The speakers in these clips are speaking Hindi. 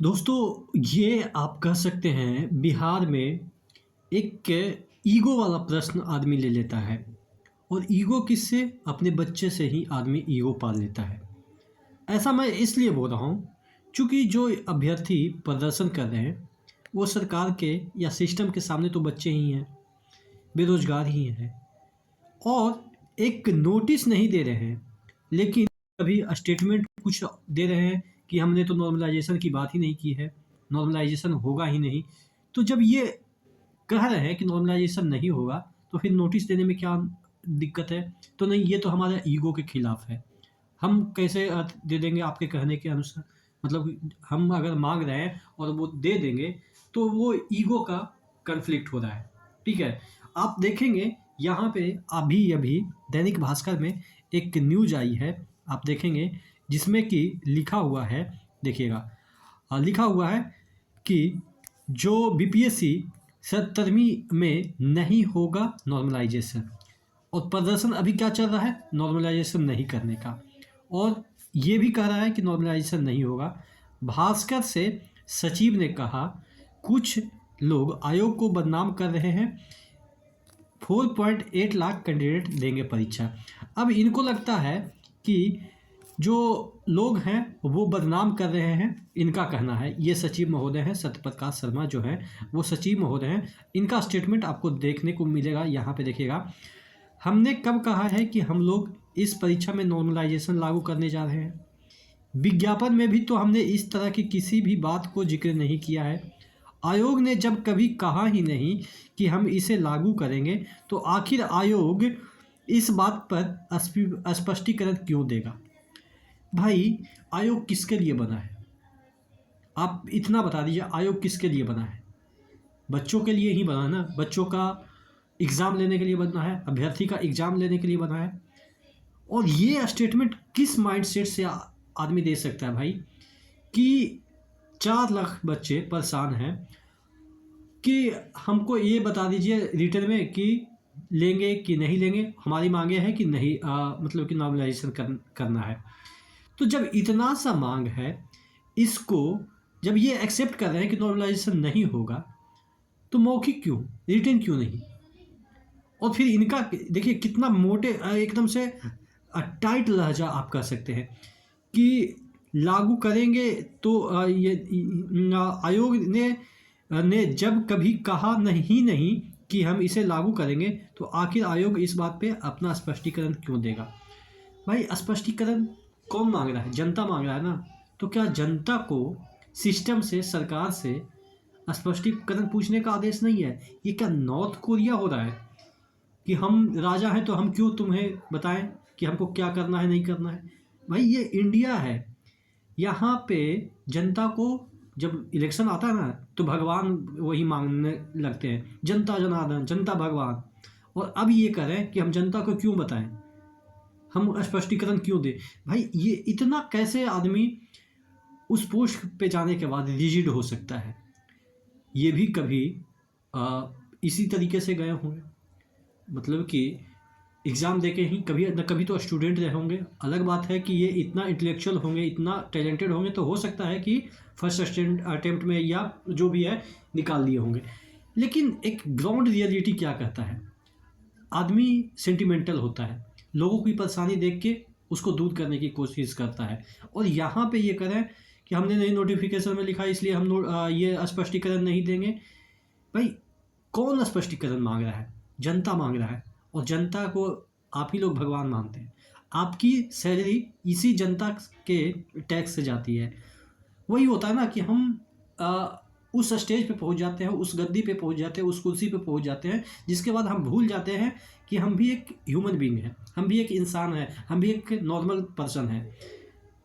दोस्तों, ये आप कह सकते हैं बिहार में एक ईगो वाला प्रश्न आदमी ले लेता है। और ईगो किससे? अपने बच्चे से ही आदमी ईगो पाल लेता है। ऐसा मैं इसलिए बोल रहा हूँ क्योंकि जो अभ्यर्थी प्रदर्शन कर रहे हैं वो सरकार के या सिस्टम के सामने तो बच्चे ही हैं, बेरोजगार ही हैं और एक नोटिस नहीं दे रहे हैं, लेकिन अभी स्टेटमेंट कुछ दे रहे हैं कि हमने तो नॉर्मलाइजेशन की बात ही नहीं की है, नॉर्मलाइजेशन होगा ही नहीं। तो जब ये कह रहे हैं कि नॉर्मलाइजेशन नहीं होगा तो फिर नोटिस देने में क्या दिक्कत है? तो नहीं, ये तो हमारा ईगो के खिलाफ है। हम कैसे दे देंगे आपके कहने के अनुसार? मतलब हम अगर मांग रहे हैं और वो दे देंगे तो वो ईगो का कन्फ्लिक्ट हो रहा है। ठीक है, आप देखेंगे यहाँ पे अभी अभी दैनिक भास्कर में एक न्यूज आई है, आप देखेंगे, जिसमें कि लिखा हुआ है, देखिएगा, लिखा हुआ है कि जो बीपीएससी 70वीं में नहीं होगा नॉर्मलाइजेशन। और प्रदर्शन अभी क्या चल रहा है? नॉर्मलाइजेशन नहीं करने का। और ये भी कह रहा है कि नॉर्मलाइजेशन नहीं होगा। भास्कर से सचिव ने कहा कुछ लोग आयोग को बदनाम कर रहे हैं, 4.8 लाख कैंडिडेट देंगे परीक्षा। अब इनको लगता है कि जो लोग हैं वो बदनाम कर रहे हैं, इनका कहना है। ये सचिव महोदय हैं, सत्यप्रकाश शर्मा जो हैं वो सचिव महोदय हैं। इनका स्टेटमेंट आपको देखने को मिलेगा, यहाँ पे देखिएगा। हमने कब कहा है कि हम लोग इस परीक्षा में नॉर्मलाइजेशन लागू करने जा रहे हैं? विज्ञापन में भी तो हमने इस तरह की किसी भी बात को जिक्र नहीं किया है। आयोग ने जब कभी कहा ही नहीं कि हम इसे लागू करेंगे, तो आखिर आयोग इस बात पर स्पष्टीकरण क्यों देगा? भाई, आयोग किसके लिए बना है? आप इतना बता दीजिए, आयोग किसके लिए बना है? बच्चों के लिए ही बना है ना। बच्चों का एग्ज़ाम लेने के लिए बना है, अभ्यर्थी का एग्ज़ाम लेने के लिए बना है। और ये स्टेटमेंट किस माइंडसेट से आदमी दे सकता है भाई कि 4 लाख बच्चे परेशान हैं कि हमको ये बता दीजिए रिटर्न में कि लेंगे कि नहीं लेंगे। हमारी मांगे हैं कि नहीं, मतलब कि नॉर्मलाइजेशन करना है। तो जब इतना सा मांग है, इसको जब ये एक्सेप्ट कर रहे हैं कि नॉर्मलाइजेशन नहीं होगा, तो मौखिक क्यों, रिटर्न क्यों नहीं? और फिर इनका देखिए कितना मोटे, एकदम से टाइट लहजा आप कह सकते हैं कि लागू करेंगे। तो आयोग ने जब कभी कहा नहीं कि हम इसे लागू करेंगे, तो आखिर आयोग इस बात पे अपना स्पष्टीकरण क्यों देगा? भाई, स्पष्टीकरण कौन मांग रहा है? जनता मांग रहा है ना। तो क्या जनता को सिस्टम से, सरकार से स्पष्टीकरण पूछने का आदेश नहीं है? ये क्या नॉर्थ कोरिया हो रहा है कि हम राजा हैं तो हम क्यों तुम्हें बताएं कि हमको क्या करना है नहीं करना है? भाई, ये इंडिया है। यहाँ पे जनता को जब इलेक्शन आता है ना, तो भगवान वही मांगने लगते हैं, जनता जनार्दन, जनता भगवान। और अब ये करें कि हम जनता को क्यों बताएं, हम स्पष्टीकरण क्यों दें? भाई, ये इतना कैसे आदमी उस पोस्ट पे जाने के बाद रिजिड हो सकता है? ये भी कभी इसी तरीके से गए होंगे, मतलब कि एग्ज़ाम देके ही कभी न कभी तो स्टूडेंट रहे होंगे। अलग बात है कि ये इतना इंटेलेक्चुअल होंगे, इतना टैलेंटेड होंगे, तो हो सकता है कि फर्स्ट अटेम्प्ट में या जो भी है निकाल लिए होंगे। लेकिन एक ग्राउंड रियलिटी क्या कहता है? आदमी सेंटिमेंटल होता है, लोगों की परेशानी देख के उसको दूर करने की कोशिश करता है। और यहाँ पे ये करें कि हमने नई नोटिफिकेशन में लिखा है इसलिए हम ये स्पष्टीकरण नहीं देंगे। भाई, कौन स्पष्टीकरण मांग रहा है? जनता मांग रहा है। और जनता को आप ही लोग भगवान मानते हैं। आपकी सैलरी इसी जनता के टैक्स से जाती है। वही होता है ना कि हम उस स्टेज पे पहुंच जाते हैं, उस गद्दी पे पहुंच जाते हैं, उस कुर्सी पे पहुंच जाते हैं, जिसके बाद हम भूल जाते हैं कि हम भी एक ह्यूमन बीइंग हैं, हम भी एक इंसान हैं, हम भी एक नॉर्मल पर्सन हैं।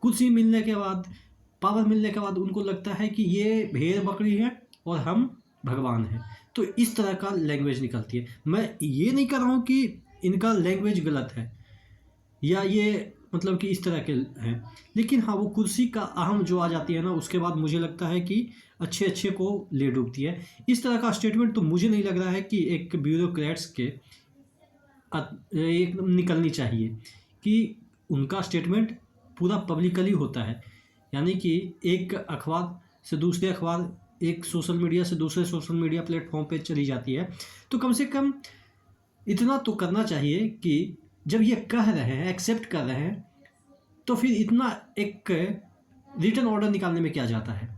कुर्सी मिलने के बाद, पावर मिलने के बाद उनको लगता है कि ये भेड़ बकरी है और हम भगवान हैं। तो इस तरह का लैंग्वेज निकलती है। मैं ये नहीं कर रहा हूँ कि इनका लैंग्वेज गलत है या ये मतलब कि इस तरह के हैं, लेकिन हाँ, वो कुर्सी का अहम जो आ जाती है ना, उसके बाद मुझे लगता है कि अच्छे अच्छे को ले डूबती है। इस तरह का स्टेटमेंट तो मुझे नहीं लग रहा है कि एक ब्यूरोक्रेट्स के एक निकलनी चाहिए कि उनका स्टेटमेंट पूरा पब्लिकली होता है। यानी कि एक अखबार से दूसरे अखबार, एक सोशल मीडिया से दूसरे सोशल मीडिया प्लेटफॉर्म पे चली जाती है। तो कम से कम इतना तो करना चाहिए कि जब ये कह रहे हैं, एक्सेप्ट कर रहे हैं, तो फिर इतना एक रिटर्न ऑर्डर निकालने में क्या जाता है।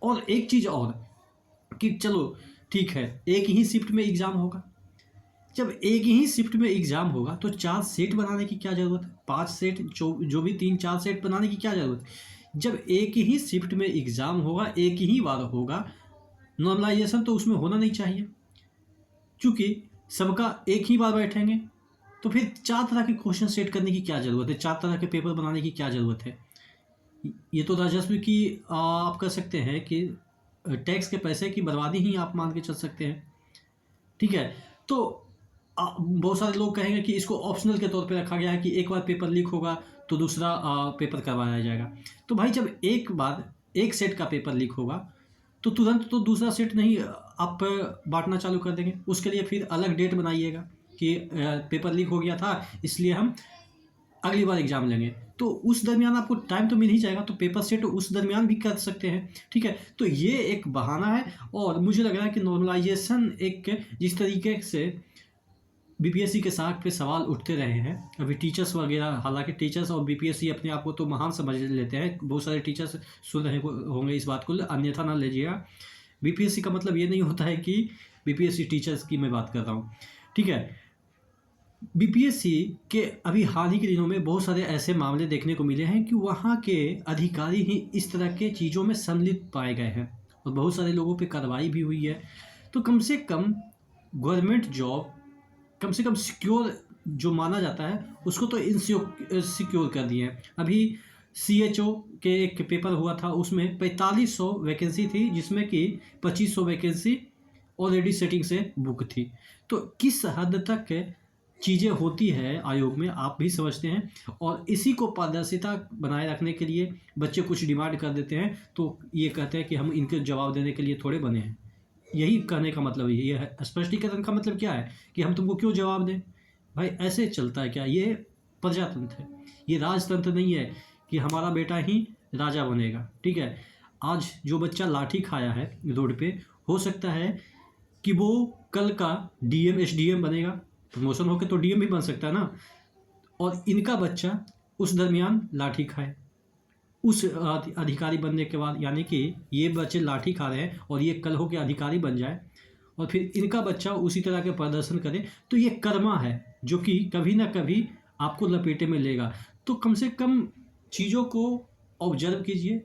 और एक चीज़ और कि चलो ठीक है, एक ही शिफ्ट में एग्ज़ाम होगा। जब एक ही शिफ्ट में एग्ज़ाम होगा तो 4 सेट बनाने की क्या ज़रूरत है, 5 सेट, जो भी 3-4 सेट बनाने की क्या ज़रूरत है। जब एक ही शिफ्ट में एग्ज़ाम होगा, एक ही बार होगा, नॉर्मलाइजेशन तो उसमें होना नहीं चाहिए, क्योंकि सबका एक ही बार बैठेंगे। तो फिर 4 तरह के क्वेश्चन सेट करने की क्या ज़रूरत है, 4 तरह के पेपर बनाने की क्या ज़रूरत है। ये तो राजस्व की आप कह सकते हैं कि टैक्स के पैसे की बर्बादी ही आप मान के चल सकते हैं। ठीक है, तो बहुत सारे लोग कहेंगे कि इसको ऑप्शनल के तौर पे रखा गया है कि एक बार पेपर लीक होगा तो दूसरा पेपर करवाया जाएगा। तो भाई जब एक बार एक सेट का पेपर लीक होगा तो तुरंत तो दूसरा सेट नहीं आप बांटना चालू कर देंगे। उसके लिए फिर अलग डेट बनाइएगा कि पेपर लीक हो गया था इसलिए हम अगली बार एग्ज़ाम लेंगे। तो उस दरमियान आपको टाइम तो मिल ही जाएगा, तो पेपर सेट उस दरमियान भी कर सकते हैं। ठीक है, तो ये एक बहाना है। और मुझे लग रहा है कि नॉर्मलाइजेशन एक जिस तरीके से बीपीएससी के साथ पे सवाल उठते रहे हैं, अभी टीचर्स वगैरह, हालांकि टीचर्स और बीपीएससी अपने आप को तो महान समझ लेते हैं, बहुत सारे टीचर्स सुन रहे होंगे इस बात को, अन्यथा ना लीजिएगा। बीपीएससी का मतलब ये नहीं होता है कि बीपीएससी टीचर्स की मैं बात कर रहा हूँ। ठीक है, बीपीएससी के अभी हाल ही के दिनों में बहुत सारे ऐसे मामले देखने को मिले हैं कि वहाँ के अधिकारी ही इस तरह के चीज़ों में सम्मिलित पाए गए हैं और बहुत सारे लोगों पे कार्रवाई भी हुई है। तो कम से कम गवर्नमेंट जॉब कम से कम सिक्योर जो माना जाता है उसको तो सिक्योर कर दिए हैं। अभी सीएचओ के एक पेपर हुआ था, उसमें 4500 वैकेंसी थी, जिसमें कि 2500 वैकेंसी ऑलरेडी सेटिंग से बुक थी। तो किस हद तक चीज़ें होती है आयोग में आप भी समझते हैं। और इसी को पारदर्शिता बनाए रखने के लिए बच्चे कुछ डिमांड कर देते हैं तो ये कहते हैं कि हम इनके जवाब देने के लिए थोड़े बने हैं। यही कहने का मतलब ये है। स्पष्टीकरण का मतलब क्या है कि हम तुमको क्यों जवाब दें। भाई ऐसे चलता है क्या? ये प्रजातंत्र है, ये राजतंत्र नहीं है कि हमारा बेटा ही राजा बनेगा। ठीक है, आज जो बच्चा लाठी खाया है रोड पे, हो सकता है कि वो कल का डीएम एसडीएम बनेगा, प्रमोशन होकर तो डीएम भी बन सकता है ना। और इनका बच्चा उस दरमियान लाठी खाए, उस अधिकारी बनने के बाद, यानी कि ये बच्चे लाठी खा रहे हैं और ये कल हो के अधिकारी बन जाए और फिर इनका बच्चा उसी तरह के प्रदर्शन करे, तो ये कर्मा है जो कि कभी ना कभी आपको लपेटे में लेगा। तो कम से कम चीज़ों को ऑब्जर्व कीजिए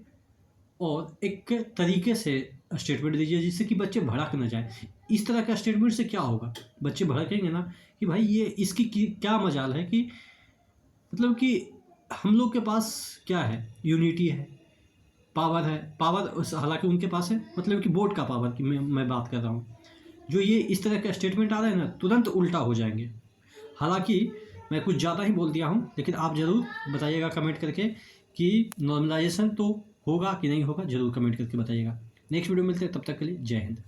और एक तरीके से स्टेटमेंट दीजिए जिससे कि बच्चे भड़क न जाए। इस तरह का स्टेटमेंट से क्या होगा, बच्चे भड़केंगे ना कि भाई ये इसकी क्या मजाल है, कि मतलब कि हम लोग के पास क्या है, यूनिटी है, पावर है। पावर हालांकि उनके पास है, मतलब कि वोट का पावर की मैं बात कर रहा हूँ। जो ये इस तरह का स्टेटमेंट आ रहा है ना, तुरंत उल्टा हो जाएंगे। हालांकि मैं कुछ ज़्यादा ही बोल दिया हूँ, लेकिन आप ज़रूर बताइएगा कमेंट करके कि नॉर्मलाइजेशन तो होगा कि नहीं होगा, ज़रूर कमेंट करके बताइएगा। नेक्स्ट वीडियो मिलते हैं, तब तक के लिए जय हिंद।